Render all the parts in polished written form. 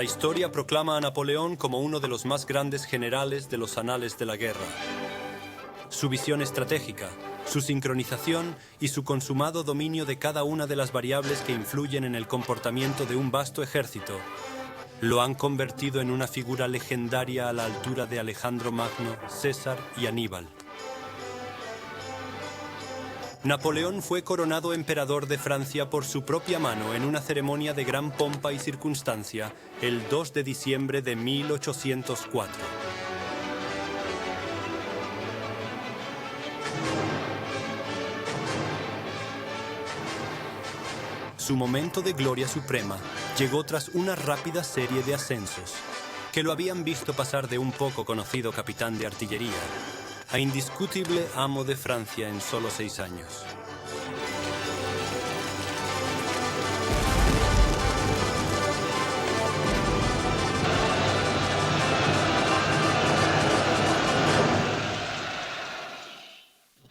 La historia proclama a Napoleón como uno de los más grandes generales de los anales de la guerra. Su visión estratégica, su sincronización y su consumado dominio de cada una de las variables que influyen en el comportamiento de un vasto ejército lo han convertido en una figura legendaria a la altura de Alejandro Magno, César y Aníbal. Napoleón fue coronado emperador de Francia por su propia mano en una ceremonia de gran pompa y circunstancia el 2 de diciembre de 1804. Su momento de gloria suprema llegó tras una rápida serie de ascensos que lo habían visto pasar de un poco conocido capitán de artillería a indiscutible amo de Francia en solo 6 años.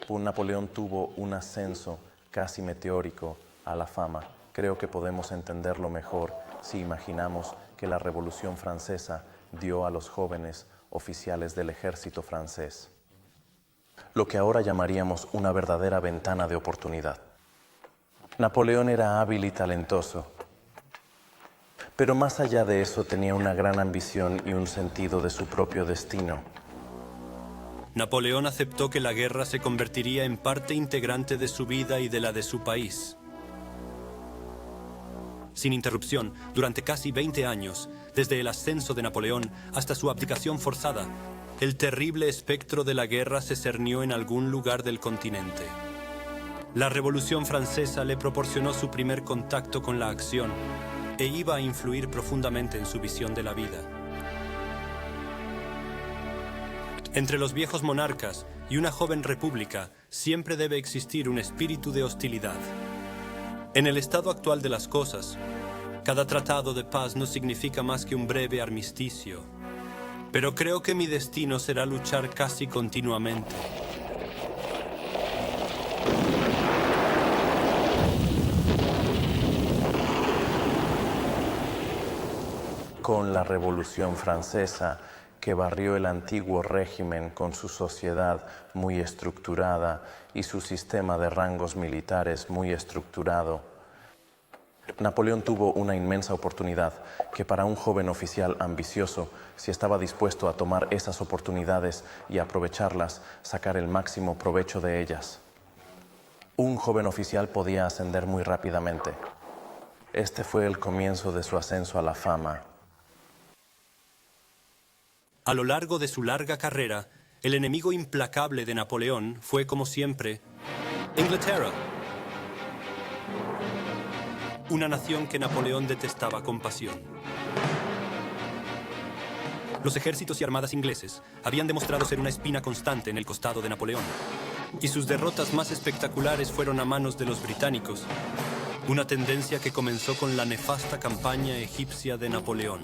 Napoleón tuvo un ascenso casi meteórico a la fama. Creo que podemos entenderlo mejor si imaginamos que la Revolución Francesa dio a los jóvenes oficiales del ejército francés lo que ahora llamaríamos una verdadera ventana de oportunidad. Napoleón era hábil y talentoso, pero más allá de eso tenía una gran ambición y un sentido de su propio destino. Napoleón aceptó que la guerra se convertiría en parte integrante de su vida y de la de su país. Sin interrupción, durante casi 20 años, desde el ascenso de Napoleón hasta su abdicación forzada, el terrible espectro de la guerra se cernió en algún lugar del continente. La Revolución Francesa le proporcionó su primer contacto con la acción e iba a influir profundamente en su visión de la vida. Entre los viejos monarcas y una joven república siempre debe existir un espíritu de hostilidad. En el estado actual de las cosas, cada tratado de paz no significa más que un breve armisticio. Pero creo que mi destino será luchar casi continuamente. Con la Revolución Francesa, que barrió el antiguo régimen con su sociedad muy estructurada y su sistema de rangos militares muy estructurado, Napoleón tuvo una inmensa oportunidad que para un joven oficial ambicioso, si estaba dispuesto a tomar esas oportunidades y aprovecharlas, sacar el máximo provecho de ellas. Un joven oficial podía ascender muy rápidamente. Este fue el comienzo de su ascenso a la fama. A lo largo de su larga carrera, el enemigo implacable de Napoleón fue, como siempre, Inglaterra. Una nación que Napoleón detestaba con pasión. Los ejércitos y armadas ingleses habían demostrado ser una espina constante en el costado de Napoleón, y sus derrotas más espectaculares fueron a manos de los británicos, una tendencia que comenzó con la nefasta campaña egipcia de Napoleón.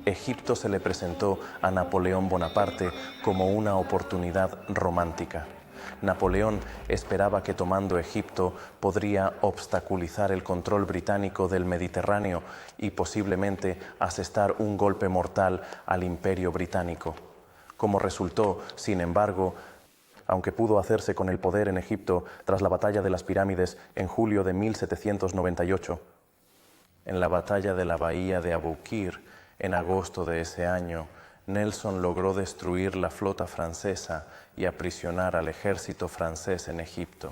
Egipto se le presentó a Napoleón Bonaparte como una oportunidad romántica. Napoleón esperaba que tomando Egipto podría obstaculizar el control británico del Mediterráneo y posiblemente asestar un golpe mortal al Imperio Británico. Como resultó, sin embargo, aunque pudo hacerse con el poder en Egipto tras la batalla de las pirámides en julio de 1798, en la batalla de la bahía de Aboukir, en agosto de ese año, Nelson logró destruir la flota francesa y aprisionar al ejército francés en Egipto.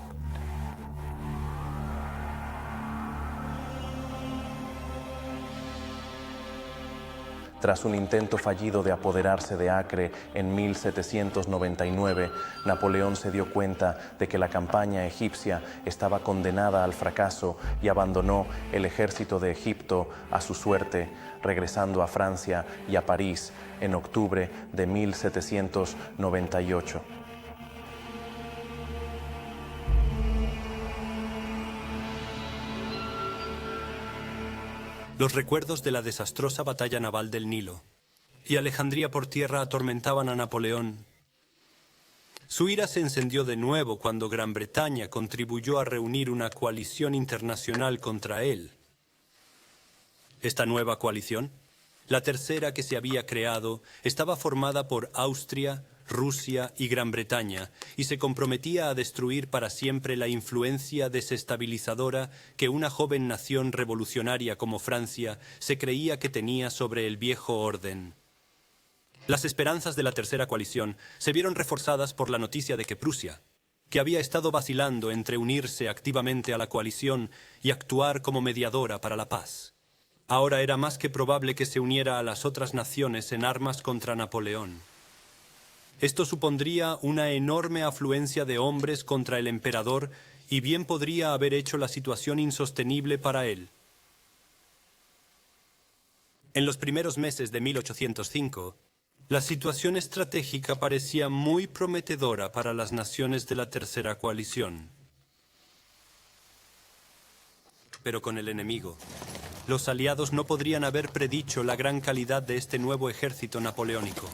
Tras un intento fallido de apoderarse de Acre en 1799, Napoleón se dio cuenta de que la campaña egipcia estaba condenada al fracaso y abandonó el ejército de Egipto a su suerte, regresando a Francia y a París en octubre de 1798. Los recuerdos de la desastrosa batalla naval del Nilo y Alejandría por tierra atormentaban a Napoleón. Su ira se encendió de nuevo cuando Gran Bretaña contribuyó a reunir una coalición internacional contra él. Esta nueva coalición, la tercera que se había creado, estaba formada por Austria, Rusia y Gran Bretaña, y se comprometía a destruir para siempre la influencia desestabilizadora que una joven nación revolucionaria como Francia se creía que tenía sobre el viejo orden. Las esperanzas de la tercera coalición se vieron reforzadas por la noticia de que Prusia, que había estado vacilando entre unirse activamente a la coalición y actuar como mediadora para la paz, ahora era más que probable que se uniera a las otras naciones en armas contra Napoleón. Esto supondría una enorme afluencia de hombres contra el emperador y bien podría haber hecho la situación insostenible para él. En los primeros meses de 1805, la situación estratégica parecía muy prometedora para las naciones de la tercera coalición. Pero con el enemigo, los aliados no podrían haber predicho la gran calidad de este nuevo ejército napoleónico.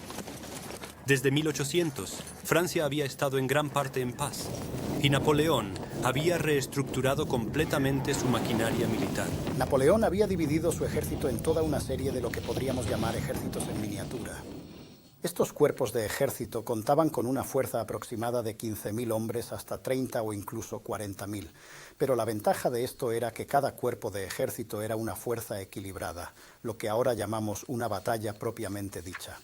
Desde 1800, Francia había estado en gran parte en paz, y Napoleón había reestructurado completamente su maquinaria militar. Napoleón había dividido su ejército en toda una serie de lo que podríamos llamar ejércitos en miniatura. Estos cuerpos de ejército contaban con una fuerza aproximada de 15.000 hombres hasta 30 o incluso 40.000. Pero la ventaja de esto era que cada cuerpo de ejército era una fuerza equilibrada, lo que ahora llamamos una batalla propiamente dicha.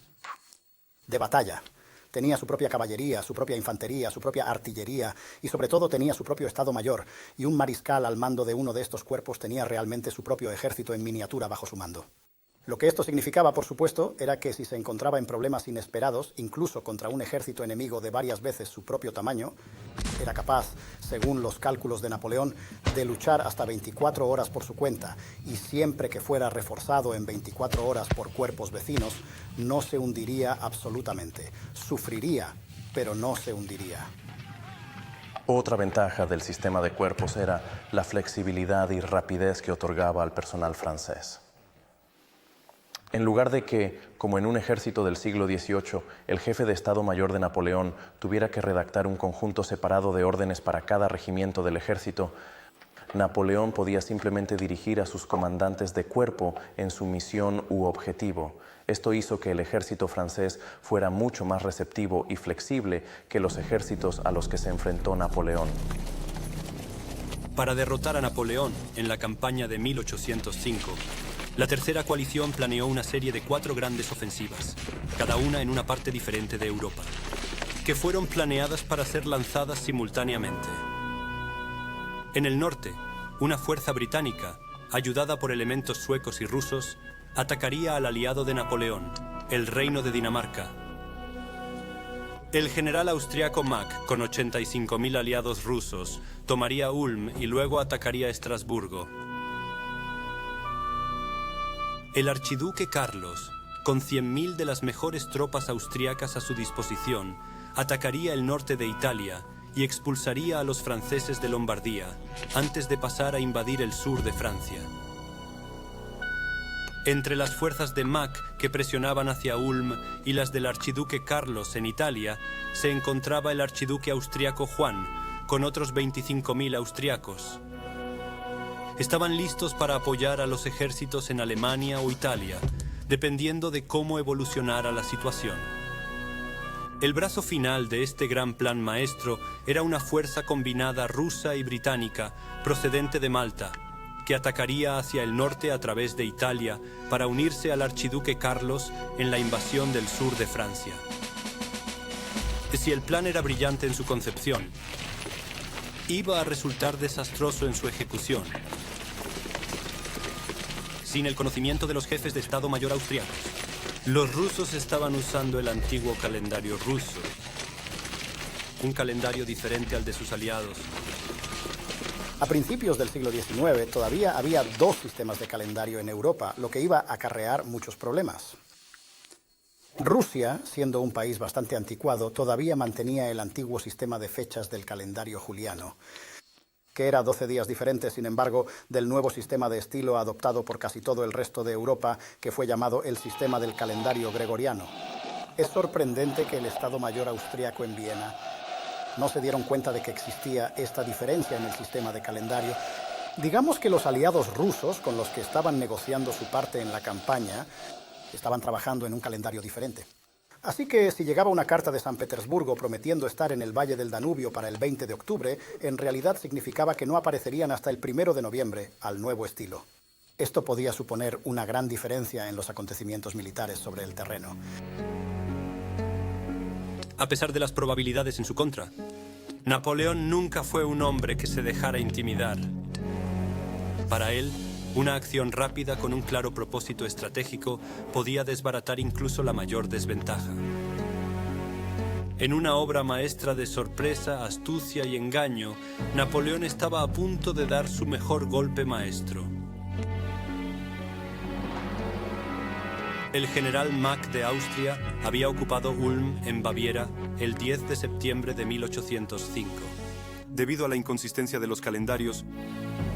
De batalla. Tenía su propia caballería, su propia infantería, su propia artillería y sobre todo tenía su propio Estado Mayor, y un mariscal al mando de uno de estos cuerpos tenía realmente su propio ejército en miniatura bajo su mando. Lo que esto significaba, por supuesto, era que si se encontraba en problemas inesperados, incluso contra un ejército enemigo de varias veces su propio tamaño, era capaz, según los cálculos de Napoleón, de luchar hasta 24 horas por su cuenta, y siempre que fuera reforzado en 24 horas por cuerpos vecinos, no se hundiría absolutamente. Sufriría, pero no se hundiría. Otra ventaja del sistema de cuerpos era la flexibilidad y rapidez que otorgaba al personal francés. En lugar de que, como en un ejército del siglo XVIII, el jefe de Estado Mayor de Napoleón tuviera que redactar un conjunto separado de órdenes para cada regimiento del ejército, Napoleón podía simplemente dirigir a sus comandantes de cuerpo en su misión u objetivo. Esto hizo que el ejército francés fuera mucho más receptivo y flexible que los ejércitos a los que se enfrentó Napoleón. Para derrotar a Napoleón en la campaña de 1805, la tercera coalición planeó una serie de 4 grandes ofensivas, cada una en una parte diferente de Europa, que fueron planeadas para ser lanzadas simultáneamente. En el norte, una fuerza británica, ayudada por elementos suecos y rusos, atacaría al aliado de Napoleón, el Reino de Dinamarca. El general austriaco Mack, con 85.000 aliados rusos, tomaría Ulm y luego atacaría Estrasburgo. El archiduque Carlos, con 100.000 de las mejores tropas austriacas a su disposición, atacaría el norte de Italia y expulsaría a los franceses de Lombardía antes de pasar a invadir el sur de Francia. Entre las fuerzas de Mack que presionaban hacia Ulm y las del archiduque Carlos en Italia se encontraba el archiduque austriaco Juan, con otros 25.000 austriacos. Estaban listos para apoyar a los ejércitos en Alemania o Italia, dependiendo de cómo evolucionara la situación. El brazo final de este gran plan maestro era una fuerza combinada rusa y británica procedente de Malta, que atacaría hacia el norte a través de Italia para unirse al archiduque Carlos en la invasión del sur de Francia. Si el plan era brillante en su concepción, iba a resultar desastroso en su ejecución. Sin el conocimiento de los jefes de Estado Mayor austriacos, Los rusos estaban usando el antiguo calendario ruso, un calendario diferente al de sus aliados. A principios del siglo XIX todavía había dos sistemas de calendario en Europa, lo que iba a acarrear muchos problemas. Rusia, siendo un país bastante anticuado, todavía mantenía el antiguo sistema de fechas del calendario juliano, que era 12 días diferentes, sin embargo, del nuevo sistema de estilo adoptado por casi todo el resto de Europa, que fue llamado el sistema del calendario gregoriano. Es sorprendente que el Estado Mayor austriaco en Viena no se dieron cuenta de que existía esta diferencia en el sistema de calendario. Digamos que los aliados rusos, con los que estaban negociando su parte en la campaña, estaban trabajando en un calendario diferente. Así que si llegaba una carta de San Petersburgo prometiendo estar en el Valle del Danubio para el 20 de octubre, en realidad significaba que no aparecerían hasta el 1 de noviembre, al nuevo estilo. Esto podía suponer una gran diferencia en los acontecimientos militares sobre el terreno. A pesar de las probabilidades en su contra, Napoleón nunca fue un hombre que se dejara intimidar. Para él, una acción rápida con un claro propósito estratégico podía desbaratar incluso la mayor desventaja. En una obra maestra de sorpresa, astucia y engaño, Napoleón estaba a punto de dar su mejor golpe maestro. El general Mack de Austria había ocupado Ulm, en Baviera, el 10 de septiembre de 1805. Debido a la inconsistencia de los calendarios,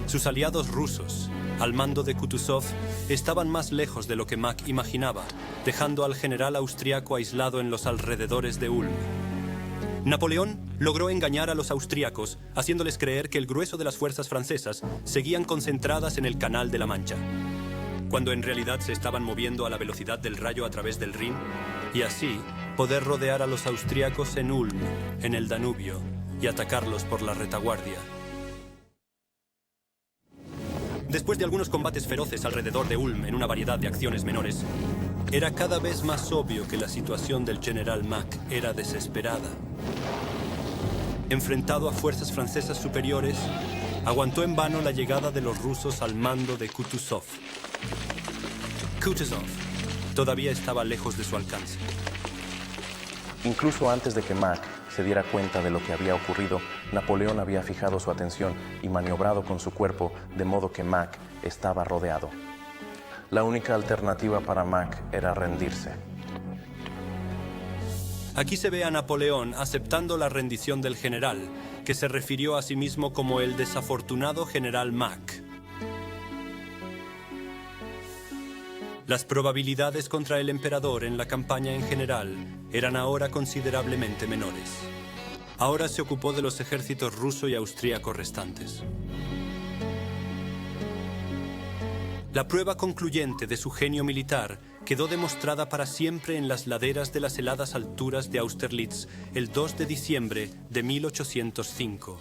sus aliados rusos, al mando de Kutuzov, estaban más lejos de lo que Mack imaginaba, dejando al general austriaco aislado en los alrededores de Ulm. Napoleón logró engañar a los austriacos, haciéndoles creer que el grueso de las fuerzas francesas seguían concentradas en el Canal de la Mancha, cuando en realidad se estaban moviendo a la velocidad del rayo a través del Rin, y así poder rodear a los austriacos en Ulm, en el Danubio, y atacarlos por la retaguardia. Después de algunos combates feroces alrededor de Ulm en una variedad de acciones menores, era cada vez más obvio que la situación del general Mack era desesperada. Enfrentado a fuerzas francesas superiores, aguantó en vano la llegada de los rusos al mando de Kutuzov. Kutuzov todavía estaba lejos de su alcance. Incluso antes de que Mack se diera cuenta de lo que había ocurrido, Napoleón había fijado su atención y maniobrado con su cuerpo de modo que Mack estaba rodeado. La única alternativa para Mack era rendirse. Aquí se ve a Napoleón aceptando la rendición del general, que se refirió a sí mismo como el desafortunado general Mack. Las probabilidades contra el emperador en la campaña en general eran ahora considerablemente menores. Ahora se ocupó de los ejércitos ruso y austríaco restantes. La prueba concluyente de su genio militar quedó demostrada para siempre en las laderas de las heladas alturas de Austerlitz el 2 de diciembre de 1805.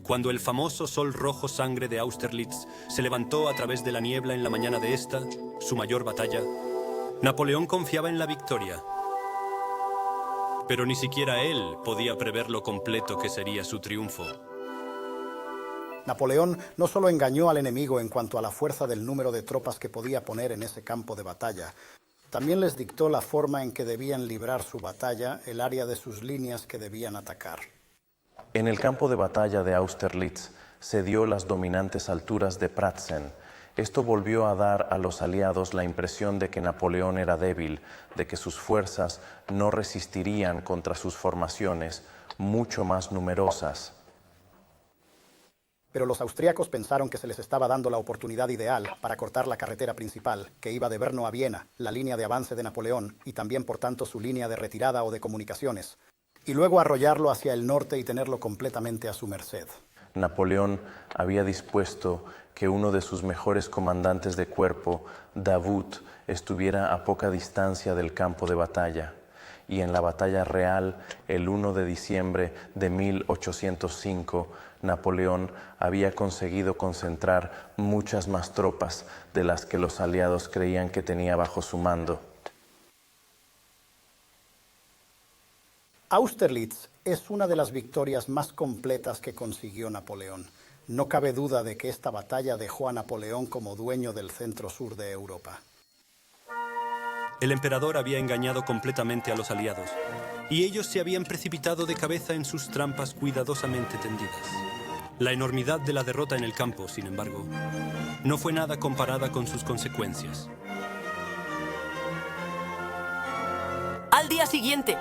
Cuando el famoso sol rojo sangre de Austerlitz se levantó a través de la niebla en la mañana de esta, su mayor batalla, Napoleón confiaba en la victoria. Pero ni siquiera él podía prever lo completo que sería su triunfo. Napoleón no solo engañó al enemigo en cuanto a la fuerza del número de tropas que podía poner en ese campo de batalla, también les dictó la forma en que debían librar su batalla, el área de sus líneas que debían atacar. En el campo de batalla de Austerlitz se dio las dominantes alturas de Pratzen. Esto volvió a dar a los aliados la impresión de que Napoleón era débil, de que sus fuerzas no resistirían contra sus formaciones mucho más numerosas. Pero los austríacos pensaron que se les estaba dando la oportunidad ideal para cortar la carretera principal, que iba de Brno a Viena, la línea de avance de Napoleón, y también por tanto su línea de retirada o de comunicaciones, y luego arrollarlo hacia el norte y tenerlo completamente a su merced. Napoleón había dispuesto que uno de sus mejores comandantes de cuerpo, Davout, estuviera a poca distancia del campo de batalla. Y en la batalla real, el 1 de diciembre de 1805, Napoleón había conseguido concentrar muchas más tropas de las que los aliados creían que tenía bajo su mando. Austerlitz es una de las victorias más completas que consiguió Napoleón. No cabe duda de que esta batalla dejó a Napoleón como dueño del centro-sur de Europa. El emperador había engañado completamente a los aliados, y ellos se habían precipitado de cabeza en sus trampas cuidadosamente tendidas. La enormidad de la derrota en el campo, sin embargo, no fue nada comparada con sus consecuencias. Al día siguiente.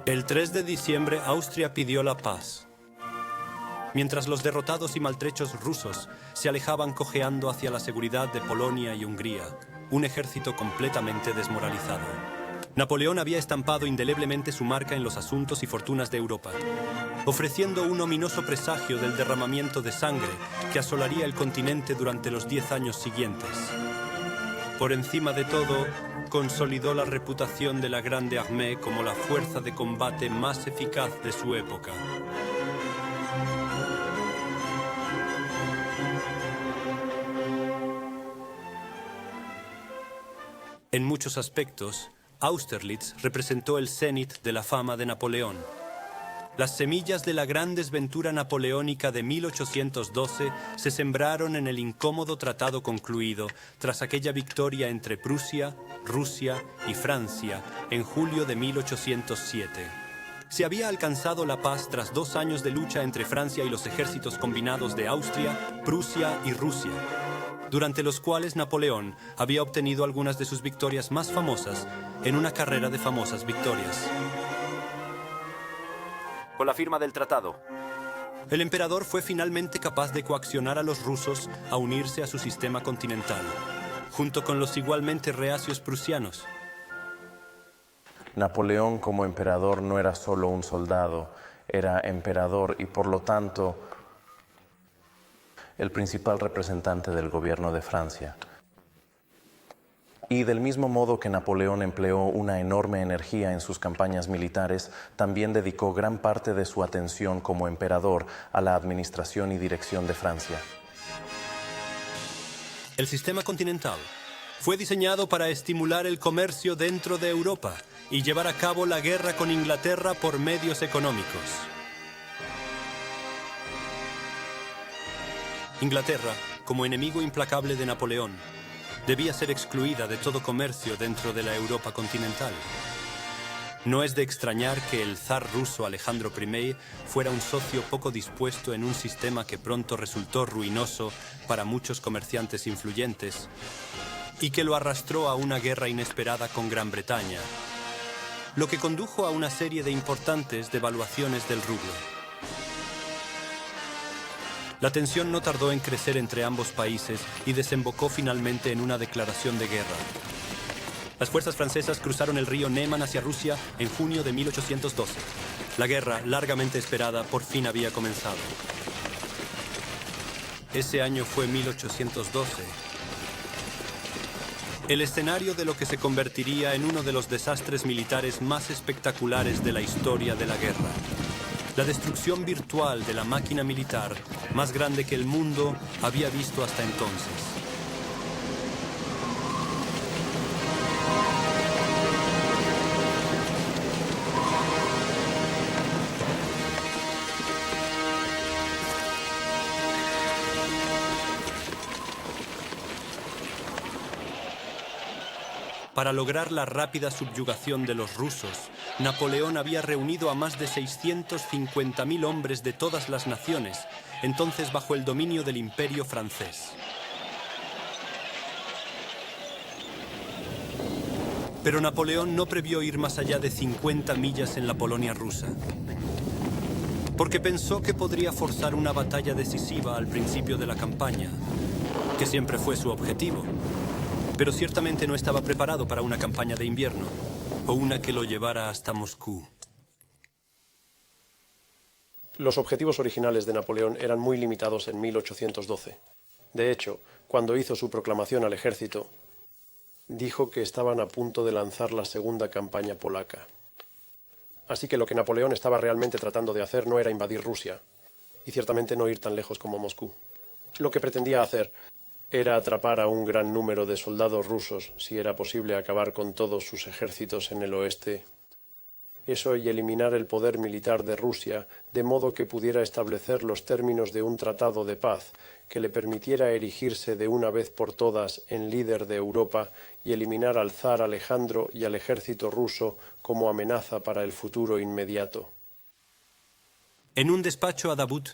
El 3 de diciembre, Austria pidió la paz. Mientras los derrotados y maltrechos rusos se alejaban cojeando hacia la seguridad de Polonia y Hungría, un ejército completamente desmoralizado. Napoleón había estampado indeleblemente su marca en los asuntos y fortunas de Europa, ofreciendo un ominoso presagio del derramamiento de sangre que asolaría el continente durante los 10 años siguientes. Por encima de todo, consolidó la reputación de la Grande Armée como la fuerza de combate más eficaz de su época. En muchos aspectos, Austerlitz representó el cenit de la fama de Napoleón. Las semillas de la gran desventura napoleónica de 1812 se sembraron en el incómodo tratado concluido tras aquella victoria entre Prusia, Rusia y Francia en julio de 1807. Se había alcanzado la paz tras 2 años de lucha entre Francia y los ejércitos combinados de Austria, Prusia y Rusia, durante los cuales Napoleón había obtenido algunas de sus victorias más famosas en una carrera de famosas victorias. Con la firma del tratado, el emperador fue finalmente capaz de coaccionar a los rusos a unirse a su sistema continental, junto con los igualmente reacios prusianos. Napoleón como emperador no era solo un soldado, era emperador y por lo tanto el principal representante del gobierno de Francia. Y del mismo modo que Napoleón empleó una enorme energía en sus campañas militares, también dedicó gran parte de su atención como emperador a la administración y dirección de Francia. El sistema continental fue diseñado para estimular el comercio dentro de Europa y llevar a cabo la guerra con Inglaterra por medios económicos. Inglaterra, como enemigo implacable de Napoleón, debía ser excluida de todo comercio dentro de la Europa continental. No es de extrañar que el zar ruso Alejandro I fuera un socio poco dispuesto en un sistema que pronto resultó ruinoso para muchos comerciantes influyentes y que lo arrastró a una guerra inesperada con Gran Bretaña, lo que condujo a una serie de importantes devaluaciones del rublo. La tensión no tardó en crecer entre ambos países y desembocó finalmente en una declaración de guerra. Las fuerzas francesas cruzaron el río Neman hacia Rusia en junio de 1812. La guerra, largamente esperada, por fin había comenzado. Ese año fue 1812. El escenario de lo que se convertiría en uno de los desastres militares más espectaculares de la historia de la guerra. La destrucción virtual de la máquina militar más grande que el mundo había visto hasta entonces. Para lograr la rápida subyugación de los rusos, Napoleón había reunido a más de 650.000 hombres de todas las naciones, entonces bajo el dominio del Imperio francés. Pero Napoleón no previó ir más allá de 50 millas en la Polonia rusa, porque pensó que podría forzar una batalla decisiva al principio de la campaña, que siempre fue su objetivo. Pero ciertamente no estaba preparado para una campaña de invierno, o una que lo llevara hasta Moscú. Los objetivos originales de Napoleón eran muy limitados en 1812. De hecho, cuando hizo su proclamación al ejército, dijo que estaban a punto de lanzar la segunda campaña polaca. Así que lo que Napoleón estaba realmente tratando de hacer no era invadir Rusia, y ciertamente no ir tan lejos como Moscú. Lo que pretendía hacer era atrapar a un gran número de soldados rusos, si era posible acabar con todos sus ejércitos en el oeste, eso y eliminar el poder militar de Rusia, de modo que pudiera establecer los términos de un tratado de paz que le permitiera erigirse de una vez por todas en líder de Europa y eliminar al zar Alejandro y al ejército ruso como amenaza para el futuro inmediato. En un despacho a Davout,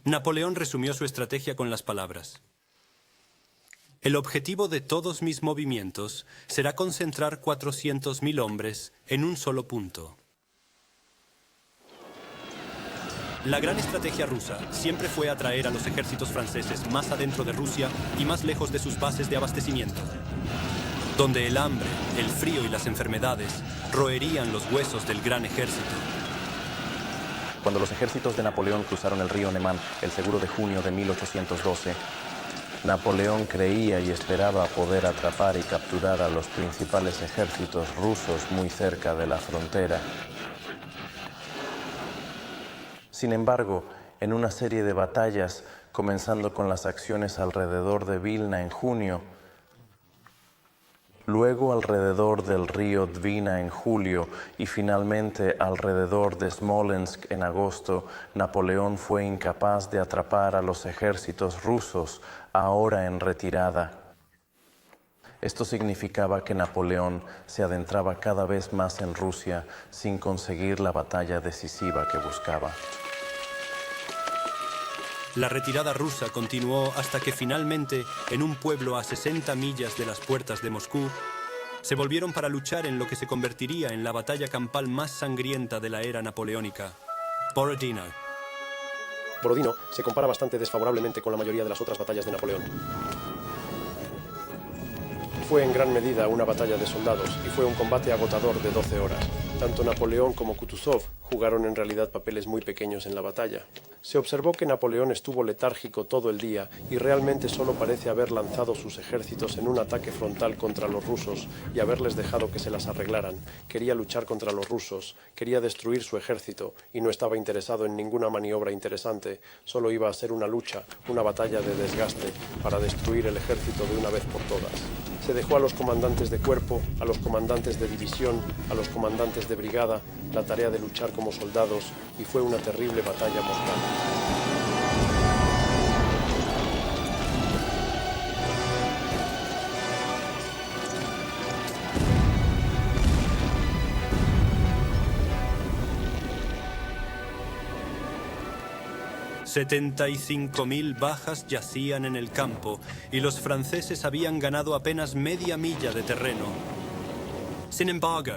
Napoleón resumió su estrategia con las palabras: el objetivo de todos mis movimientos será concentrar 400.000 hombres en un solo punto. La gran estrategia rusa siempre fue atraer a los ejércitos franceses más adentro de Rusia y más lejos de sus bases de abastecimiento, donde el hambre, el frío y las enfermedades roerían los huesos del gran ejército. Cuando los ejércitos de Napoleón cruzaron el río Nemán el 2 de junio de 1812, Napoleón creía y esperaba poder atrapar y capturar a los principales ejércitos rusos muy cerca de la frontera. Sin embargo, en una serie de batallas, comenzando con las acciones alrededor de Vilna en junio, luego alrededor del río Dwina en julio y finalmente alrededor de Smolensk en agosto, Napoleón fue incapaz de atrapar a los ejércitos rusos ahora en retirada. Esto significaba que Napoleón se adentraba cada vez más en Rusia sin conseguir la batalla decisiva que buscaba. La retirada rusa continuó hasta que finalmente, en un pueblo a 60 millas de las puertas de Moscú, se volvieron para luchar en lo que se convertiría en la batalla campal más sangrienta de la era napoleónica, Borodino. Borodino se compara bastante desfavorablemente con la mayoría de las otras batallas de Napoleón. Fue en gran medida una batalla de soldados y fue un combate agotador de 12 horas. Tanto Napoleón como Kutuzov jugaron en realidad papeles muy pequeños en la batalla. Se observó que Napoleón estuvo letárgico todo el día y realmente solo parece haber lanzado sus ejércitos en un ataque frontal contra los rusos y haberles dejado que se las arreglaran. Quería luchar contra los rusos, quería destruir su ejército y no estaba interesado en ninguna maniobra interesante. Solo iba a ser una lucha, una batalla de desgaste para destruir el ejército de una vez por todas. Se dejó a los comandantes de cuerpo, a los comandantes de división, a los comandantes de brigada la tarea de luchar como soldados y fue una terrible batalla mortal. $75.000 bajas yacían en el campo y los franceses habían ganado apenas media milla de terreno. Sin embargo,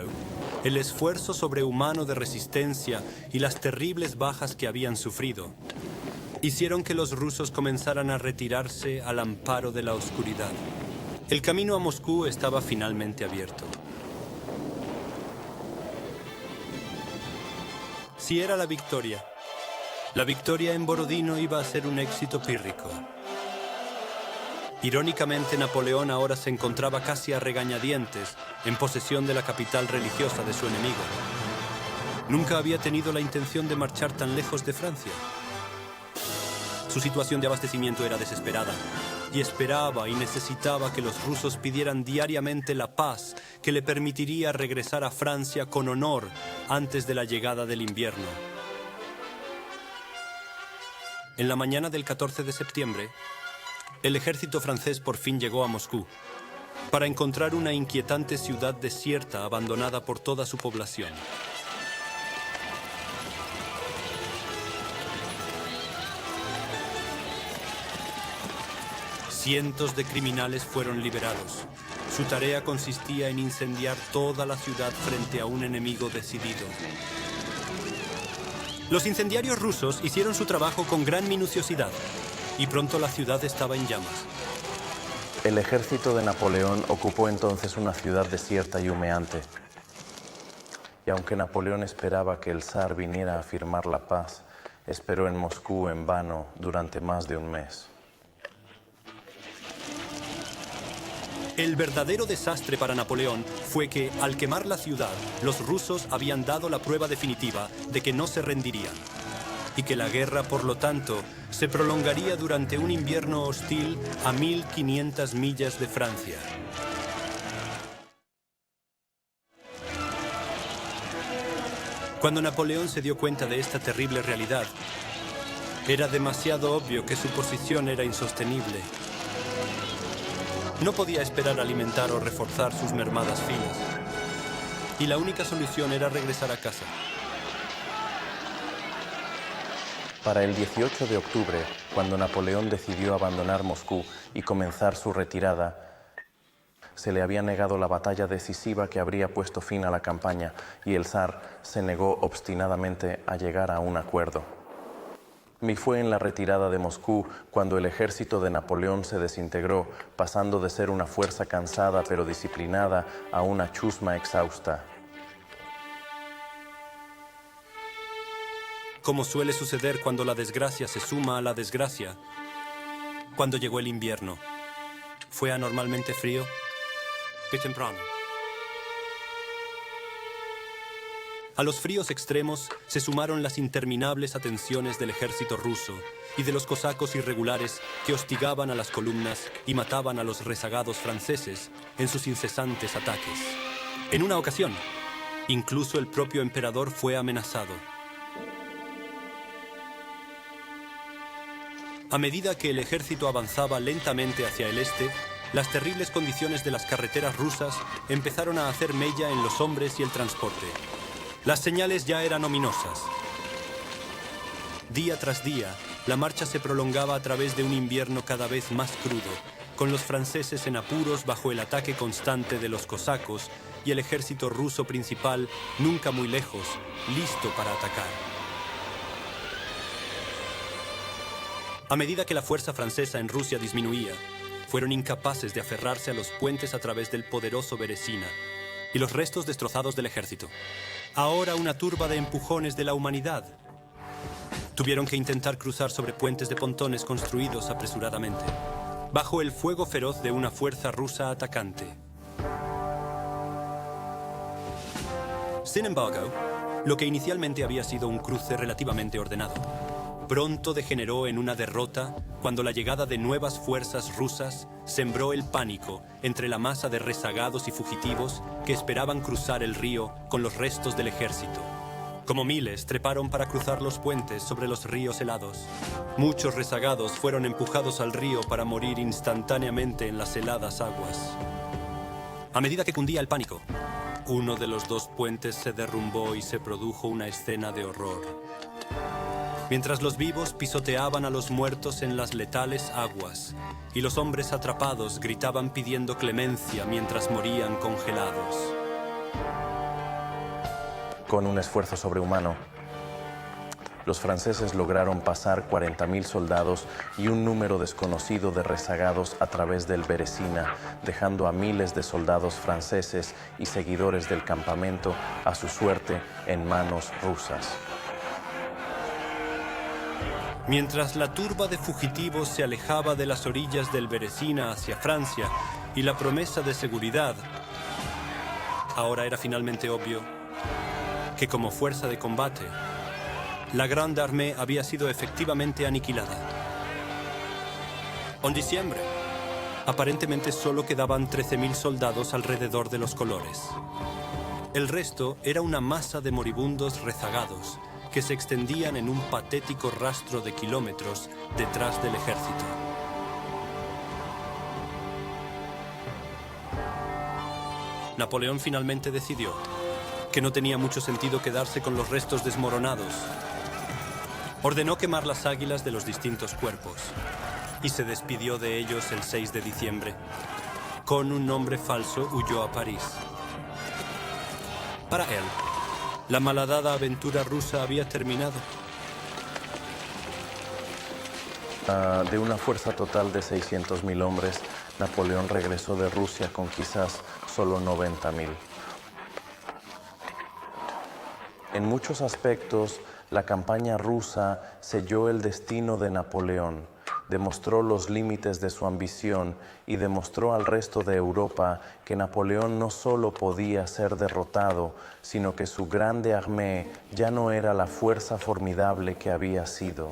el esfuerzo sobrehumano de resistencia y las terribles bajas que habían sufrido hicieron que los rusos comenzaran a retirarse al amparo de la oscuridad. El camino a Moscú estaba finalmente abierto. Si era la victoria en Borodino iba a ser un éxito pírrico. Irónicamente, Napoleón ahora se encontraba casi a regañadientes en posesión de la capital religiosa de su enemigo. Nunca había tenido la intención de marchar tan lejos de Francia. Su situación de abastecimiento era desesperada y esperaba y necesitaba que los rusos pidieran diariamente la paz que le permitiría regresar a Francia con honor antes de la llegada del invierno. En la mañana del 14 de septiembre, el ejército francés por fin llegó a Moscú para encontrar una inquietante ciudad desierta abandonada por toda su población. Cientos de criminales fueron liberados. Su tarea consistía en incendiar toda la ciudad frente a un enemigo decidido. Los incendiarios rusos hicieron su trabajo con gran minuciosidad y pronto la ciudad estaba en llamas. El ejército de Napoleón ocupó entonces una ciudad desierta y humeante. Y aunque Napoleón esperaba que el zar viniera a firmar la paz, esperó en Moscú en vano durante más de un mes. El verdadero desastre para Napoleón fue que, al quemar la ciudad, los rusos habían dado la prueba definitiva de que no se rendirían y que la guerra, por lo tanto, se prolongaría durante un invierno hostil a 1.500 millas de Francia. Cuando Napoleón se dio cuenta de esta terrible realidad, era demasiado obvio que su posición era insostenible. No podía esperar alimentar o reforzar sus mermadas filas. Y la única solución era regresar a casa. Para el 18 de octubre, cuando Napoleón decidió abandonar Moscú y comenzar su retirada, se le había negado la batalla decisiva que habría puesto fin a la campaña y el zar se negó obstinadamente a llegar a un acuerdo. Y fue en la retirada de Moscú cuando el ejército de Napoleón se desintegró, pasando de ser una fuerza cansada pero disciplinada a una chusma exhausta. Como suele suceder cuando la desgracia se suma a la desgracia, cuando llegó el invierno, fue anormalmente frío y temprano. A los fríos extremos se sumaron las interminables atenciones del ejército ruso y de los cosacos irregulares que hostigaban a las columnas y mataban a los rezagados franceses en sus incesantes ataques. En una ocasión, incluso el propio emperador fue amenazado. A medida que el ejército avanzaba lentamente hacia el este, las terribles condiciones de las carreteras rusas empezaron a hacer mella en los hombres y el transporte. Las señales ya eran ominosas. Día tras día, la marcha se prolongaba a través de un invierno cada vez más crudo, con los franceses en apuros bajo el ataque constante de los cosacos y el ejército ruso principal, nunca muy lejos, listo para atacar. A medida que la fuerza francesa en Rusia disminuía, fueron incapaces de aferrarse a los puentes a través del poderoso Beresina y los restos destrozados del ejército. Ahora una turba de empujones de la humanidad. Tuvieron que intentar cruzar sobre puentes de pontones construidos apresuradamente, bajo el fuego feroz de una fuerza rusa atacante. Sin embargo, lo que inicialmente había sido un cruce relativamente ordenado, pronto degeneró en una derrota cuando la llegada de nuevas fuerzas rusas sembró el pánico entre la masa de rezagados y fugitivos que esperaban cruzar el río con los restos del ejército. Como miles treparon para cruzar los puentes sobre los ríos helados. Muchos rezagados fueron empujados al río para morir instantáneamente en las heladas aguas. A medida que cundía el pánico, uno de los dos puentes se derrumbó y se produjo una escena de horror. Mientras los vivos pisoteaban a los muertos en las letales aguas y los hombres atrapados gritaban pidiendo clemencia mientras morían congelados. Con un esfuerzo sobrehumano, los franceses lograron pasar 40.000 soldados y un número desconocido de rezagados a través del Beresina, dejando a miles de soldados franceses y seguidores del campamento a su suerte en manos rusas. Mientras la turba de fugitivos se alejaba de las orillas del Beresina hacia Francia y la promesa de seguridad, ahora era finalmente obvio que como fuerza de combate, la Grande Armée había sido efectivamente aniquilada. En diciembre, aparentemente solo quedaban 13.000 soldados alrededor de los colores. El resto era una masa de moribundos rezagados que se extendían en un patético rastro de kilómetros detrás del ejército. Napoleón finalmente decidió que no tenía mucho sentido quedarse con los restos desmoronados. Ordenó quemar las águilas de los distintos cuerpos y se despidió de ellos el 6 de diciembre. Con un nombre falso huyó a París. Para él, la malhadada aventura rusa había terminado. De una fuerza total de 600.000 hombres, Napoleón regresó de Rusia con quizás solo 90.000. En muchos aspectos, la campaña rusa selló el destino de Napoleón, demostró los límites de su ambición y demostró al resto de Europa que Napoleón no solo podía ser derrotado, sino que su Grande Armée ya no era la fuerza formidable que había sido.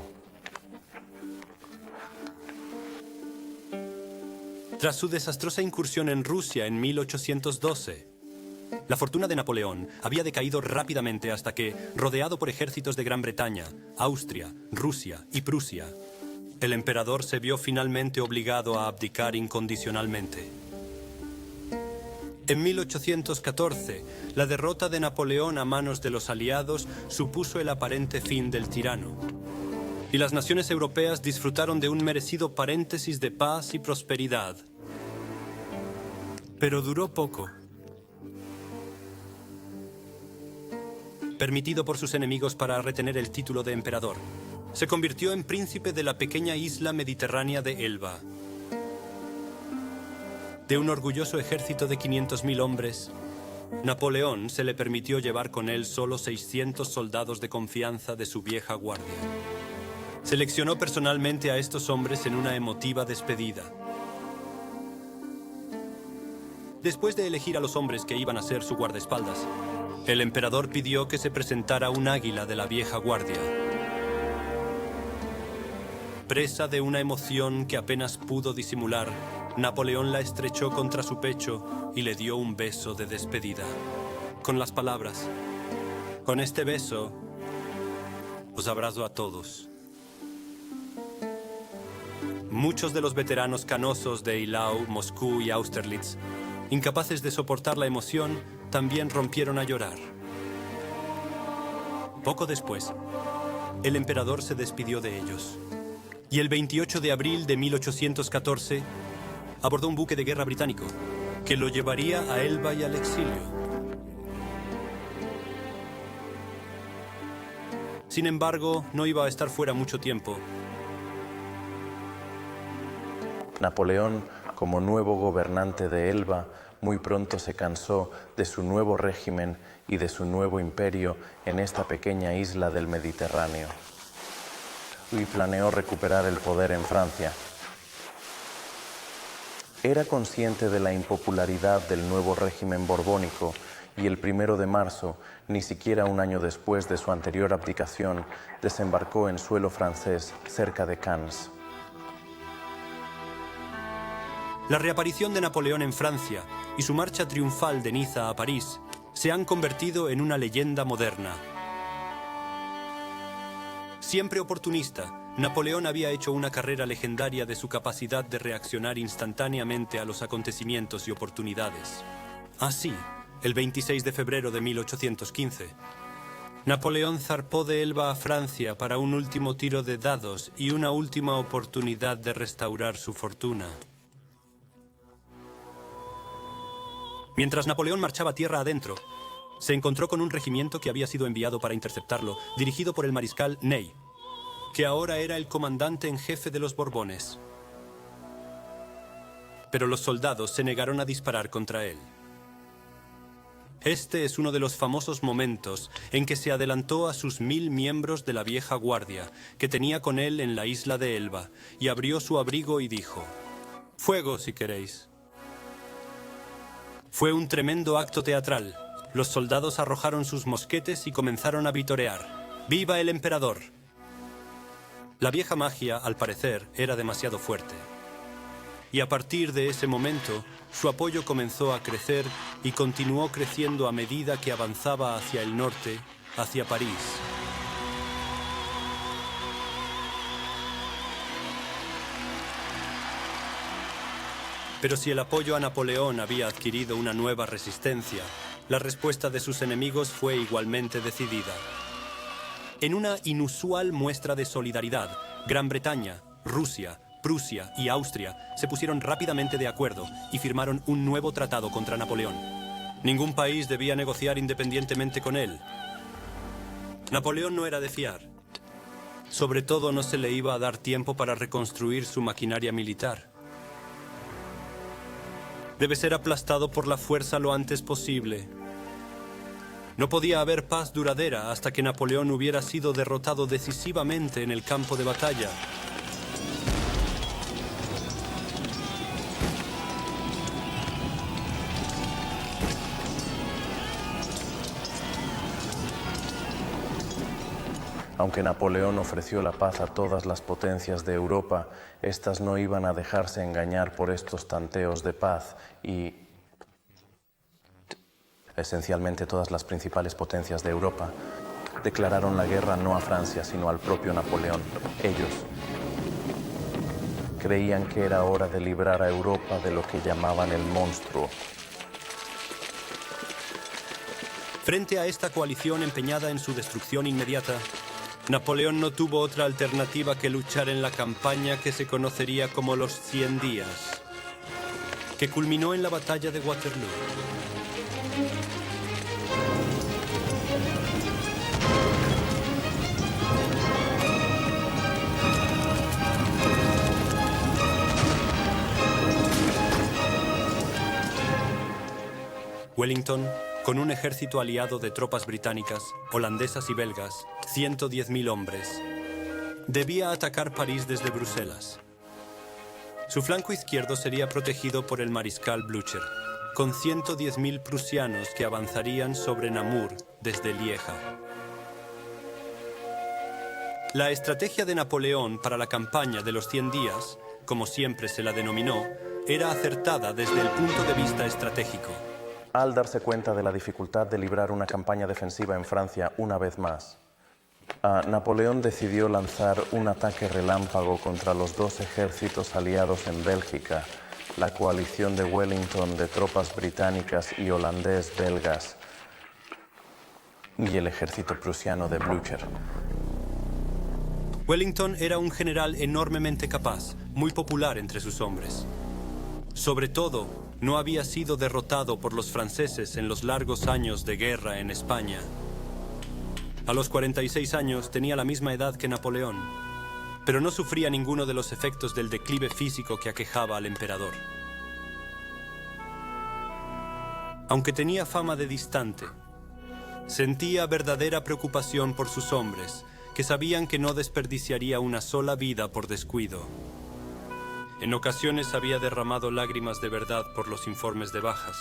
Tras su desastrosa incursión en Rusia en 1812, La fortuna de Napoleón había decaído rápidamente hasta que, rodeado por ejércitos de Gran Bretaña, Austria, Rusia y Prusia, el emperador se vio finalmente obligado a abdicar incondicionalmente. En 1814, la derrota de Napoleón a manos de los aliados supuso el aparente fin del tirano, y las naciones europeas disfrutaron de un merecido paréntesis de paz y prosperidad. Pero duró poco. Permitido por sus enemigos para retener el título de emperador, se convirtió en príncipe de la pequeña isla mediterránea de Elba. De un orgulloso ejército de 500.000 hombres, Napoleón se le permitió llevar con él solo 600 soldados de confianza de su vieja guardia. Seleccionó personalmente a estos hombres en una emotiva despedida. Después de elegir a los hombres que iban a ser su guardaespaldas, el emperador pidió que se presentara un águila de la vieja guardia. Presa de una emoción que apenas pudo disimular, Napoleón la estrechó contra su pecho y le dio un beso de despedida, con las palabras: «Con este beso, os abrazo a todos». Muchos de los veteranos canosos de Eylau, Moscú y Austerlitz, incapaces de soportar la emoción, también rompieron a llorar. Poco después, el emperador se despidió de ellos, y el 28 de abril de 1814 abordó un buque de guerra británico que lo llevaría a Elba y al exilio. Sin embargo, no iba a estar fuera mucho tiempo. Napoleón, como nuevo gobernante de Elba, muy pronto se cansó de su nuevo régimen y de su nuevo imperio en esta pequeña isla del Mediterráneo. Y planeó recuperar el poder en Francia. Era consciente de la impopularidad del nuevo régimen borbónico y el 1 de marzo, ni siquiera un año después de su anterior abdicación, desembarcó en suelo francés cerca de Cannes. La reaparición de Napoleón en Francia y su marcha triunfal de Niza a París se han convertido en una leyenda moderna. Siempre oportunista, Napoleón había hecho una carrera legendaria de su capacidad de reaccionar instantáneamente a los acontecimientos y oportunidades. Así, el 26 de febrero de 1815, Napoleón zarpó de Elba a Francia para un último tiro de dados y una última oportunidad de restaurar su fortuna. Mientras Napoleón marchaba tierra adentro, se encontró con un regimiento que había sido enviado para interceptarlo, dirigido por el mariscal Ney, que ahora era el comandante en jefe de los Borbones. Pero los soldados se negaron a disparar contra él. Este es uno de los famosos momentos en que se adelantó a sus 1000 miembros de la vieja guardia, que tenía con él en la isla de Elba, y abrió su abrigo y dijo: «Fuego, si queréis». Fue un tremendo acto teatral. Los soldados arrojaron sus mosquetes y comenzaron a vitorear: «¡Viva el emperador!». La vieja magia, al parecer, era demasiado fuerte. Y a partir de ese momento, su apoyo comenzó a crecer y continuó creciendo a medida que avanzaba hacia el norte, hacia París. Pero si el apoyo a Napoleón había adquirido una nueva resistencia, la respuesta de sus enemigos fue igualmente decidida. En una inusual muestra de solidaridad, Gran Bretaña, Rusia, Prusia y Austria se pusieron rápidamente de acuerdo y firmaron un nuevo tratado contra Napoleón. Ningún país debía negociar independientemente con él. Napoleón no era de fiar. Sobre todo, no se le iba a dar tiempo para reconstruir su maquinaria militar. Debe ser aplastado por la fuerza lo antes posible. No podía haber paz duradera hasta que Napoleón hubiera sido derrotado decisivamente en el campo de batalla. Aunque Napoleón ofreció la paz a todas las potencias de Europa, éstas no iban a dejarse engañar por estos tanteos de paz y esencialmente todas las principales potencias de Europa, declararon la guerra no a Francia, sino al propio Napoleón. Ellos creían que era hora de librar a Europa de lo que llamaban el monstruo. Frente a esta coalición empeñada en su destrucción inmediata, Napoleón no tuvo otra alternativa que luchar en la campaña que se conocería como los 100 días, que culminó en la batalla de Waterloo. Wellington, con un ejército aliado de tropas británicas, holandesas y belgas, 110.000 hombres, debía atacar París desde Bruselas. Su flanco izquierdo sería protegido por el mariscal Blücher, con 110.000 prusianos que avanzarían sobre Namur desde Lieja. La estrategia de Napoleón para la campaña de los 100 días, como siempre se la denominó, era acertada desde el punto de vista estratégico. Al darse cuenta de la dificultad de librar una campaña defensiva en Francia una vez más, Napoleón decidió lanzar un ataque relámpago contra los dos ejércitos aliados en Bélgica, la coalición de Wellington de tropas británicas y holandés-belgas y el ejército prusiano de Blücher. Wellington era un general enormemente capaz, muy popular entre sus hombres. Sobre todo, no había sido derrotado por los franceses en los largos años de guerra en España. A los 46 años tenía la misma edad que Napoleón, pero no sufría ninguno de los efectos del declive físico que aquejaba al emperador. Aunque tenía fama de distante, sentía verdadera preocupación por sus hombres, que sabían que no desperdiciaría una sola vida por descuido. En ocasiones había derramado lágrimas de verdad por los informes de bajas.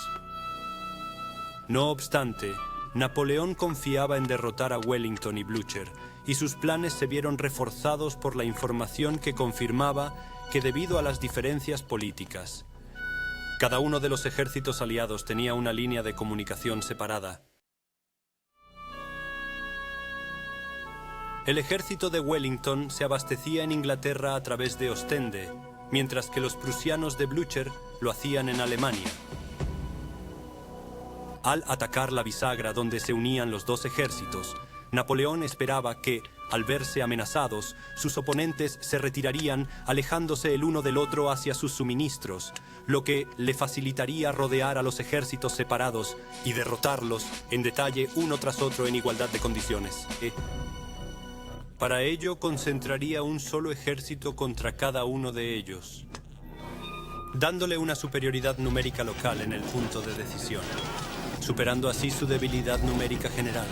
No obstante, Napoleón confiaba en derrotar a Wellington y Blücher, y sus planes se vieron reforzados por la información que confirmaba que debido a las diferencias políticas, cada uno de los ejércitos aliados tenía una línea de comunicación separada. El ejército de Wellington se abastecía en Inglaterra a través de Ostende, mientras que los prusianos de Blücher lo hacían en Alemania. Al atacar la bisagra donde se unían los dos ejércitos, Napoleón esperaba que, al verse amenazados, sus oponentes se retirarían alejándose el uno del otro hacia sus suministros, lo que le facilitaría rodear a los ejércitos separados y derrotarlos en detalle uno tras otro en igualdad de condiciones. Para ello concentraría un solo ejército contra cada uno de ellos, dándole una superioridad numérica local en el punto de decisión, superando así su debilidad numérica general.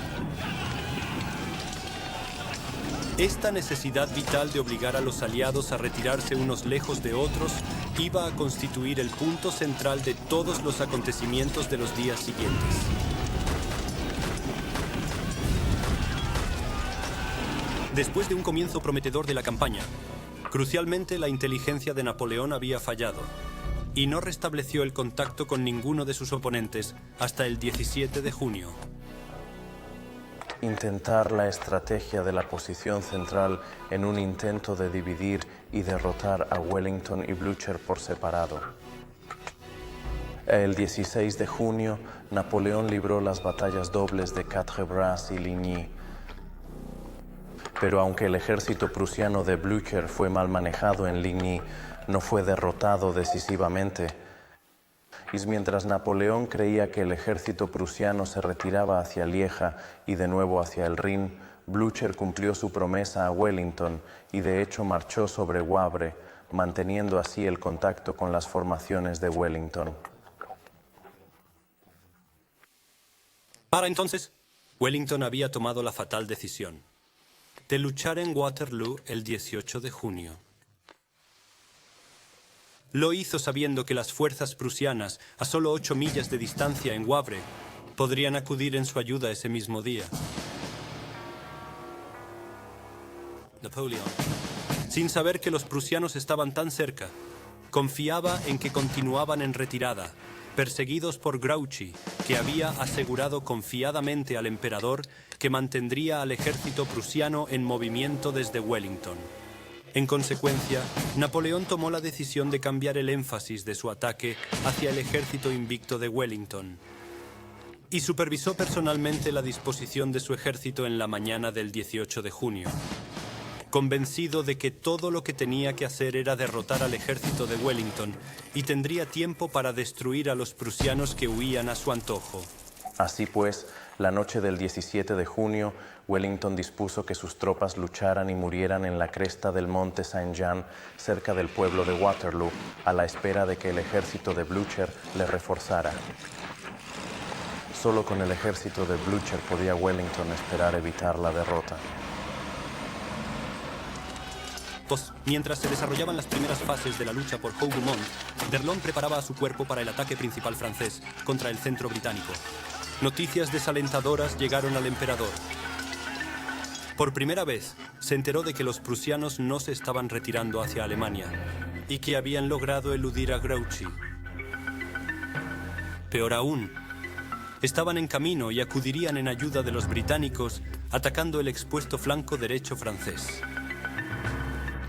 Esta necesidad vital de obligar a los aliados a retirarse unos lejos de otros iba a constituir el punto central de todos los acontecimientos de los días siguientes. Después de un comienzo prometedor de la campaña, crucialmente la inteligencia de Napoleón había fallado y no restableció el contacto con ninguno de sus oponentes hasta el 17 de junio. Intentar la estrategia de la posición central en un intento de dividir y derrotar a Wellington y Blücher por separado. El 16 de junio, Napoleón libró las batallas dobles de Quatre-Bras y Ligny. Pero aunque el ejército prusiano de Blücher fue mal manejado en Ligny, no fue derrotado decisivamente. Y mientras Napoleón creía que el ejército prusiano se retiraba hacia Lieja y de nuevo hacia el Rin, Blücher cumplió su promesa a Wellington y de hecho marchó sobre Wavre, manteniendo así el contacto con las formaciones de Wellington. Para entonces, Wellington había tomado la fatal decisión de luchar en Waterloo el 18 de junio. Lo hizo sabiendo que las fuerzas prusianas, a solo 8 millas de distancia en Wavre, podrían acudir en su ayuda ese mismo día. Napoleón, sin saber que los prusianos estaban tan cerca, confiaba en que continuaban en retirada perseguidos por Grouchy, que había asegurado confiadamente al emperador que mantendría al ejército prusiano en movimiento desde Wellington. En consecuencia, Napoleón tomó la decisión de cambiar el énfasis de su ataque hacia el ejército invicto de Wellington y supervisó personalmente la disposición de su ejército en la mañana del 18 de junio. Convencido de que todo lo que tenía que hacer era derrotar al ejército de Wellington y tendría tiempo para destruir a los prusianos que huían a su antojo. Así pues, la noche del 17 de junio, Wellington dispuso que sus tropas lucharan y murieran en la cresta del monte Saint-Jean, cerca del pueblo de Waterloo, a la espera de que el ejército de Blücher le reforzara. Solo con el ejército de Blücher podía Wellington esperar evitar la derrota. Mientras se desarrollaban las primeras fases de la lucha por Hougoumont, d'Erlon preparaba a su cuerpo para el ataque principal francés contra el centro británico. Noticias desalentadoras llegaron al emperador. Por primera vez, se enteró de que los prusianos no se estaban retirando hacia Alemania y que habían logrado eludir a Grouchy. Peor aún, estaban en camino y acudirían en ayuda de los británicos, atacando el expuesto flanco derecho francés.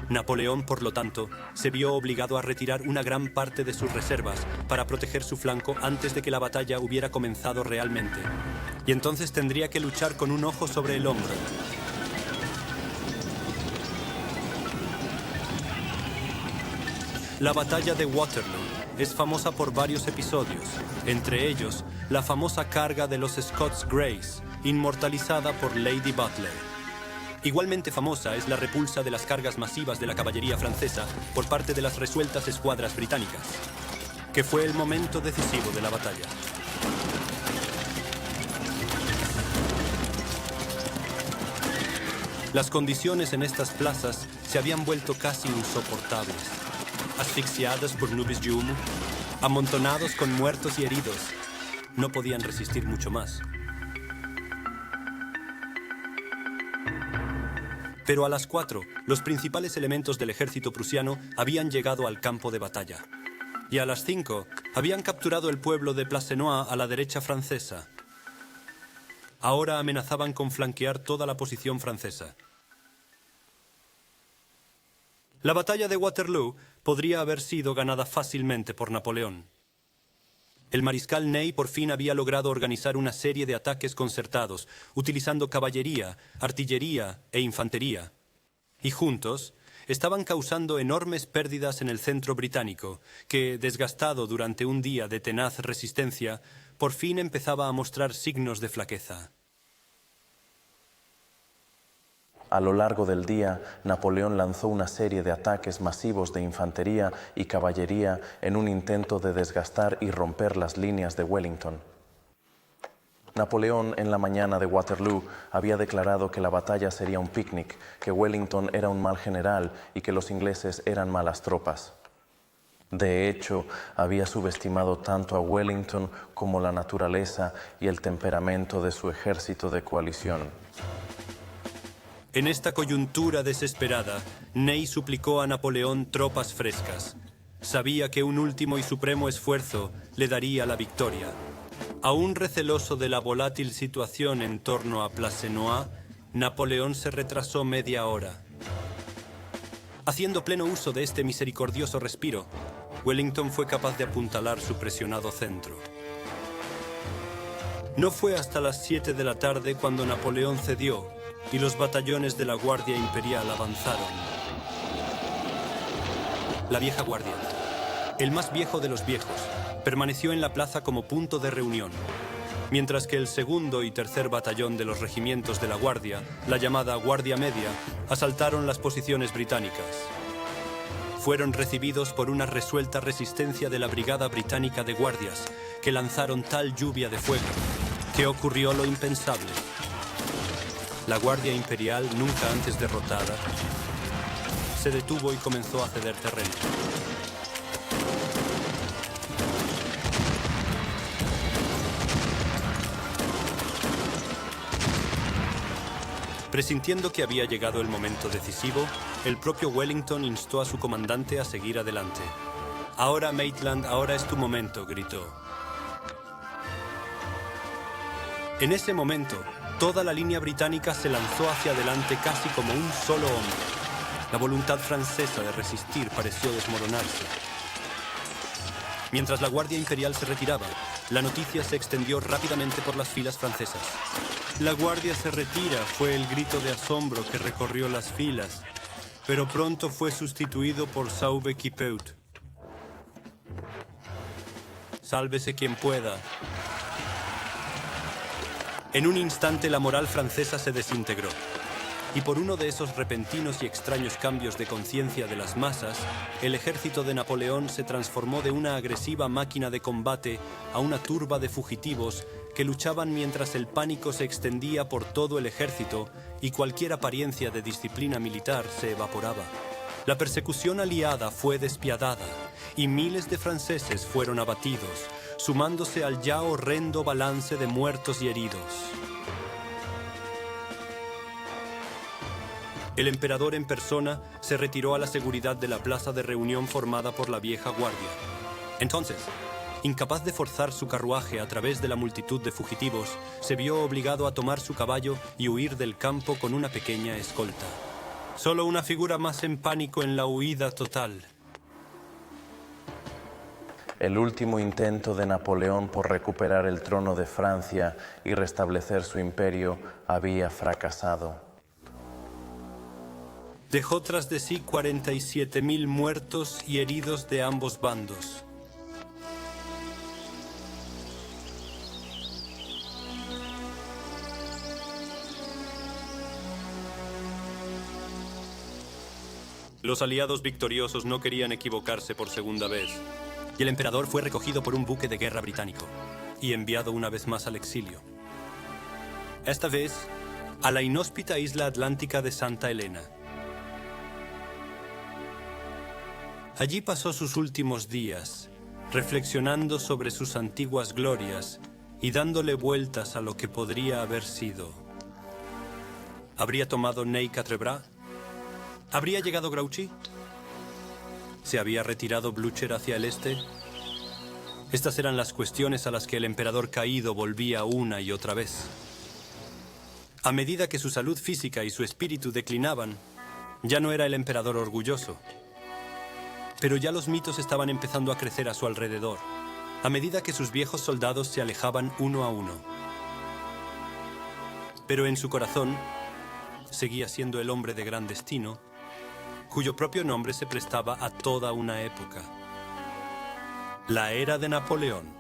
Napoleón, por lo tanto, se vio obligado a retirar una gran parte de sus reservas para proteger su flanco antes de que la batalla hubiera comenzado realmente. Y entonces tendría que luchar con un ojo sobre el hombro. La batalla de Waterloo es famosa por varios episodios, entre ellos la famosa carga de los Scots Greys, inmortalizada por Lady Butler. Igualmente famosa es la repulsa de las cargas masivas de la caballería francesa por parte de las resueltas escuadras británicas, que fue el momento decisivo de la batalla. Las condiciones en estas plazas se habían vuelto casi insoportables. Asfixiadas por nubes de humo, amontonados con muertos y heridos, no podían resistir mucho más. Pero a las 4, los principales elementos del ejército prusiano habían llegado al campo de batalla. Y a las 5, habían capturado el pueblo de Placenois a la derecha francesa. Ahora amenazaban con flanquear toda la posición francesa. La batalla de Waterloo podría haber sido ganada fácilmente por Napoleón. El mariscal Ney por fin había logrado organizar una serie de ataques concertados, utilizando caballería, artillería e infantería. Y juntos, estaban causando enormes pérdidas en el centro británico, que, desgastado durante un día de tenaz resistencia, por fin empezaba a mostrar signos de flaqueza. A lo largo del día, Napoleón lanzó una serie de ataques masivos de infantería y caballería en un intento de desgastar y romper las líneas de Wellington. Napoleón, en la mañana de Waterloo, había declarado que la batalla sería un picnic, que Wellington era un mal general y que los ingleses eran malas tropas. De hecho, había subestimado tanto a Wellington como la naturaleza y el temperamento de su ejército de coalición. En esta coyuntura desesperada, Ney suplicó a Napoleón tropas frescas. Sabía que un último y supremo esfuerzo le daría la victoria. Aún receloso de la volátil situación en torno a Placenois, Napoleón se retrasó media hora. Haciendo pleno uso de este misericordioso respiro, Wellington fue capaz de apuntalar su presionado centro. No fue hasta las 7 de la tarde cuando Napoleón cedió y los batallones de la Guardia Imperial avanzaron. La vieja guardia, el más viejo de los viejos, permaneció en la plaza como punto de reunión, mientras que el segundo y tercer batallón de los regimientos de la Guardia, la llamada Guardia Media, asaltaron las posiciones británicas. Fueron recibidos por una resuelta resistencia de la Brigada Británica de Guardias, que lanzaron tal lluvia de fuego que ocurrió lo impensable. La Guardia Imperial, nunca antes derrotada, se detuvo y comenzó a ceder terreno. Presintiendo que había llegado el momento decisivo, el propio Wellington instó a su comandante a seguir adelante. «Ahora, Maitland, ahora es tu momento», gritó. En ese momento, toda la línea británica se lanzó hacia adelante casi como un solo hombre. La voluntad francesa de resistir pareció desmoronarse. Mientras la Guardia Imperial se retiraba, la noticia se extendió rápidamente por las filas francesas. «La Guardia se retira», fue el grito de asombro que recorrió las filas, pero pronto fue sustituido por «Sauve-qui-peut». «Sálvese quien pueda». En un instante la moral francesa se desintegró. Y por uno de esos repentinos y extraños cambios de conciencia de las masas, el ejército de Napoleón se transformó de una agresiva máquina de combate a una turba de fugitivos que luchaban mientras el pánico se extendía por todo el ejército y cualquier apariencia de disciplina militar se evaporaba. La persecución aliada fue despiadada y miles de franceses fueron abatidos, sumándose al ya horrendo balance de muertos y heridos. El emperador en persona se retiró a la seguridad de la plaza de reunión formada por la vieja guardia. Entonces, incapaz de forzar su carruaje a través de la multitud de fugitivos, se vio obligado a tomar su caballo y huir del campo con una pequeña escolta. Solo una figura más en pánico en la huida total. El último intento de Napoleón por recuperar el trono de Francia y restablecer su imperio había fracasado. Dejó tras de sí 47.000 muertos y heridos de ambos bandos. Los aliados victoriosos no querían equivocarse por segunda vez, y el emperador fue recogido por un buque de guerra británico y enviado una vez más al exilio. Esta vez, a la inhóspita isla atlántica de Santa Elena. Allí pasó sus últimos días, reflexionando sobre sus antiguas glorias y dándole vueltas a lo que podría haber sido. ¿Habría tomado Ney-Quatre-Bras? ¿Habría llegado Grouchy? ¿Se había retirado Blücher hacia el este? Estas eran las cuestiones a las que el emperador caído volvía una y otra vez. A medida que su salud física y su espíritu declinaban, ya no era el emperador orgulloso. Pero ya los mitos estaban empezando a crecer a su alrededor, a medida que sus viejos soldados se alejaban uno a uno. Pero en su corazón seguía siendo el hombre de gran destino, cuyo propio nombre se prestaba a toda una época. La era de Napoleón.